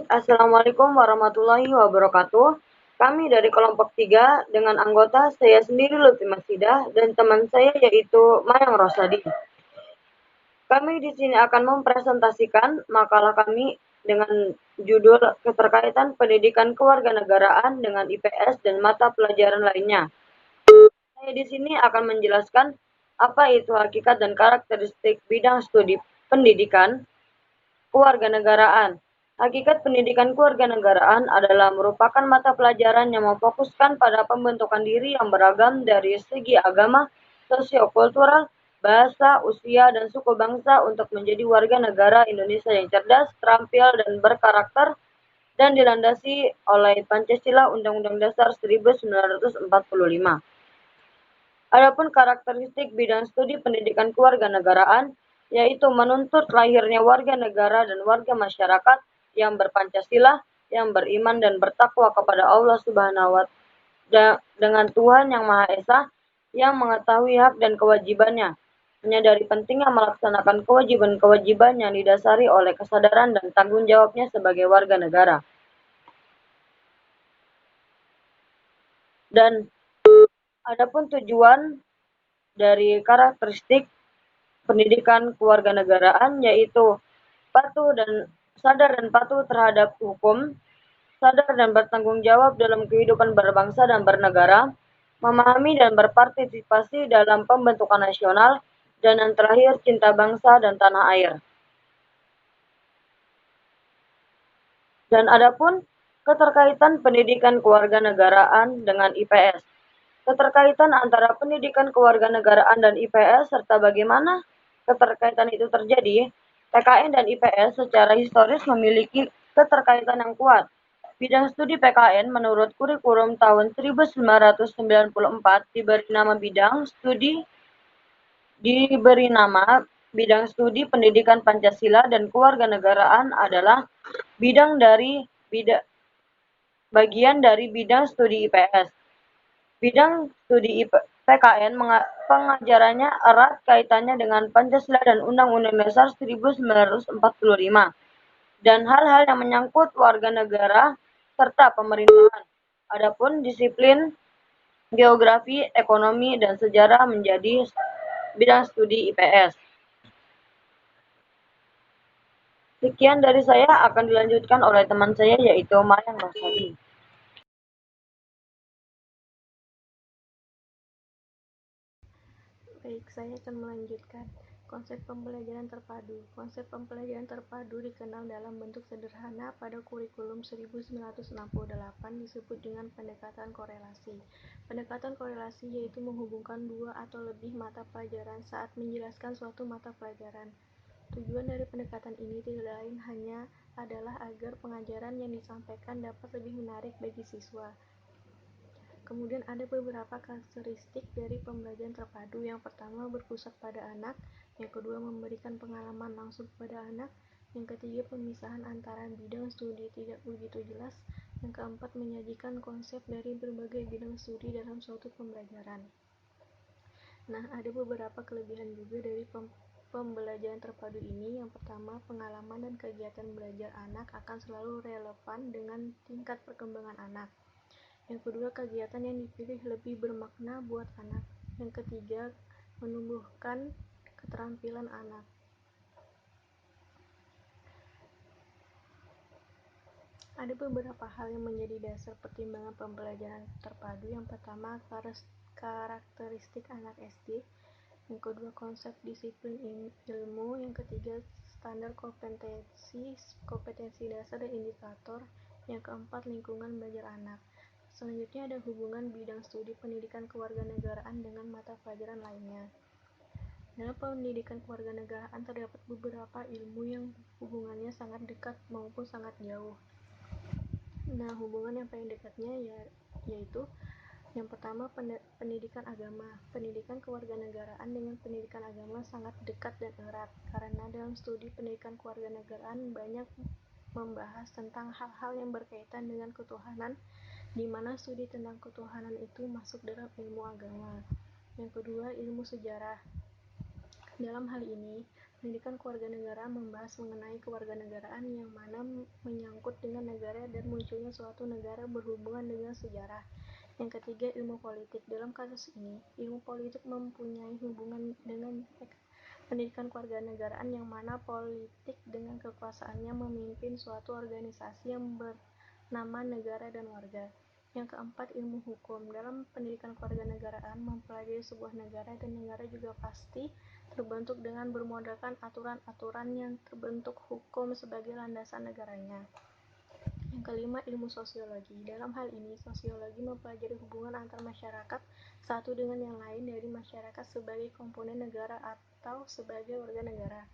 Baik, Assalamualaikum warahmatullahi wabarakatuh. Kami dari kelompok 3 dengan anggota saya sendiri Lutfi Masidah dan teman saya yaitu Mayang Rosadi. Kami di sini akan mempresentasikan makalah kami dengan judul Keterkaitan Pendidikan Kewarganegaraan dengan IPS dan mata pelajaran lainnya. Saya di sini akan menjelaskan apa itu hakikat dan karakteristik bidang studi pendidikan kewarganegaraan. Hakikat pendidikan kewarganegaraan adalah merupakan mata pelajaran yang memfokuskan pada pembentukan diri yang beragam dari segi agama, sosiokultural, bahasa, usia, dan suku bangsa untuk menjadi warga negara Indonesia yang cerdas, terampil, dan berkarakter, dan dilandasi oleh Pancasila Undang-Undang Dasar 1945. Adapun karakteristik bidang studi pendidikan kewarganegaraan yaitu menuntut lahirnya warga negara dan warga masyarakat yang berpancasila, yang beriman dan bertakwa kepada Allah Subhanahu wa Ta'ala dengan Tuhan yang Maha Esa, yang mengetahui hak dan kewajibannya, menyadari pentingnya melaksanakan kewajiban-kewajiban yang didasari oleh kesadaran dan tanggung jawabnya sebagai warga negara. Dan adapun tujuan dari karakteristik pendidikan kewarganegaraan yaitu sadar dan patuh terhadap hukum, sadar dan bertanggung jawab dalam kehidupan berbangsa dan bernegara, memahami dan berpartisipasi dalam pembentukan nasional, dan yang terakhir cinta bangsa dan tanah air. Dan adapun keterkaitan pendidikan kewarganegaraan dengan IPS. Keterkaitan antara pendidikan kewarganegaraan dan IPS serta bagaimana keterkaitan itu terjadi, PKN dan IPS secara historis memiliki keterkaitan yang kuat. Bidang studi PKN menurut kurikulum tahun 1994 diberi nama bidang studi pendidikan Pancasila dan kewarganegaraan adalah bagian dari bidang studi IPS. Bidang studi PKN pengajarannya erat kaitannya dengan Pancasila dan Undang-Undang Dasar 1945 dan hal-hal yang menyangkut warga negara serta pemerintahan. Adapun disiplin geografi, ekonomi, dan sejarah menjadi bidang studi IPS. Sekian dari saya, akan dilanjutkan oleh teman saya yaitu Mayang Rosadi. Baik, saya akan melanjutkan konsep pembelajaran terpadu. Konsep pembelajaran terpadu dikenal dalam bentuk sederhana pada kurikulum 1968 disebut dengan pendekatan korelasi. Pendekatan korelasi yaitu menghubungkan dua atau lebih mata pelajaran saat menjelaskan suatu mata pelajaran. Tujuan dari pendekatan ini tidak lain hanya adalah agar pengajaran yang disampaikan dapat lebih menarik bagi siswa. Kemudian ada beberapa karakteristik dari pembelajaran terpadu. Yang pertama, berpusat pada anak. Yang kedua, memberikan pengalaman langsung kepada anak. Yang ketiga, pemisahan antara bidang studi tidak begitu jelas. Yang keempat, menyajikan konsep dari berbagai bidang studi dalam suatu pembelajaran. Nah, ada beberapa kelebihan juga dari pembelajaran terpadu ini. Yang pertama, pengalaman dan kegiatan belajar anak akan selalu relevan dengan tingkat perkembangan anak. Yang kedua, kegiatan yang dipilih lebih bermakna buat anak. Yang ketiga, menumbuhkan keterampilan anak. Ada beberapa hal yang menjadi dasar pertimbangan pembelajaran terpadu. Yang pertama, karakteristik anak SD. Yang kedua, konsep disiplin ilmu. Yang ketiga, standar kompetensi dasar dan indikator. Yang keempat, lingkungan belajar anak. Selanjutnya ada hubungan bidang studi pendidikan kewarganegaraan dengan mata pelajaran lainnya. Dalam pendidikan kewarganegaraan terdapat beberapa ilmu yang hubungannya sangat dekat maupun sangat jauh. Nah, hubungan yang paling dekatnya yaitu yang pertama, pendidikan agama. Pendidikan kewarganegaraan dengan pendidikan agama sangat dekat dan erat karena dalam studi pendidikan kewarganegaraan banyak membahas tentang hal-hal yang berkaitan dengan ketuhanan, di mana studi tentang ketuhanan itu masuk dalam ilmu agama. Yang kedua, ilmu sejarah. Dalam hal ini, Pendidikan kewarganegaraan membahas mengenai kewarganegaraan yang mana menyangkut dengan negara dan munculnya suatu negara berhubungan dengan sejarah. Yang ketiga, ilmu politik. Dalam kasus ini, ilmu politik mempunyai hubungan dengan pendidikan kewarganegaraan yang mana politik dengan kekuasaannya memimpin suatu organisasi yang bernama negara dan warga. Yang keempat, ilmu hukum. Dalam pendidikan kewarganegaraan mempelajari sebuah negara dan negara juga pasti terbentuk dengan bermodalkan aturan-aturan yang terbentuk hukum sebagai landasan negaranya. Yang kelima, ilmu sosiologi. Dalam hal ini, sosiologi mempelajari hubungan antar masyarakat satu dengan yang lain dari masyarakat sebagai komponen negara atau sebagai warga negara.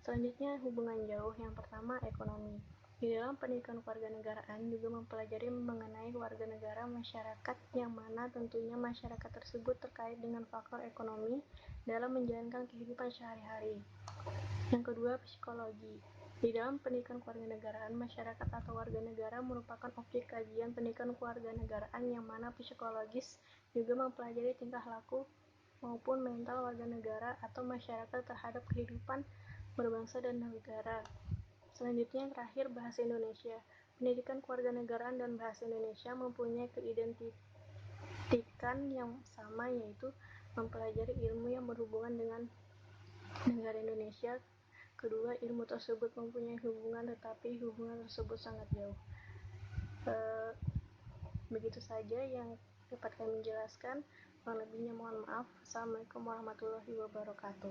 Selanjutnya, hubungan jauh. Yang pertama, ekonomi. Di dalam pendidikan kewarganegaraan juga mempelajari mengenai warga negara masyarakat yang mana tentunya masyarakat tersebut terkait dengan faktor ekonomi dalam menjalankan kehidupan sehari-hari. Yang kedua, psikologi. Di dalam pendidikan kewarganegaraan, masyarakat atau warga negara merupakan objek kajian pendidikan kewarganegaraan yang mana psikologis juga mempelajari tingkah laku maupun mental warga negara atau masyarakat terhadap kehidupan berbangsa dan negara. Selanjutnya, yang terakhir, bahasa Indonesia. Pendidikan kewarganegaraan dan bahasa Indonesia mempunyai keidentikan yang sama, yaitu mempelajari ilmu yang berhubungan dengan negara Indonesia. Kedua, ilmu tersebut mempunyai hubungan, tetapi hubungan tersebut sangat jauh. Begitu saja yang dapat kami jelaskan. Kurang lebihnya mohon maaf. Assalamualaikum warahmatullahi wabarakatuh.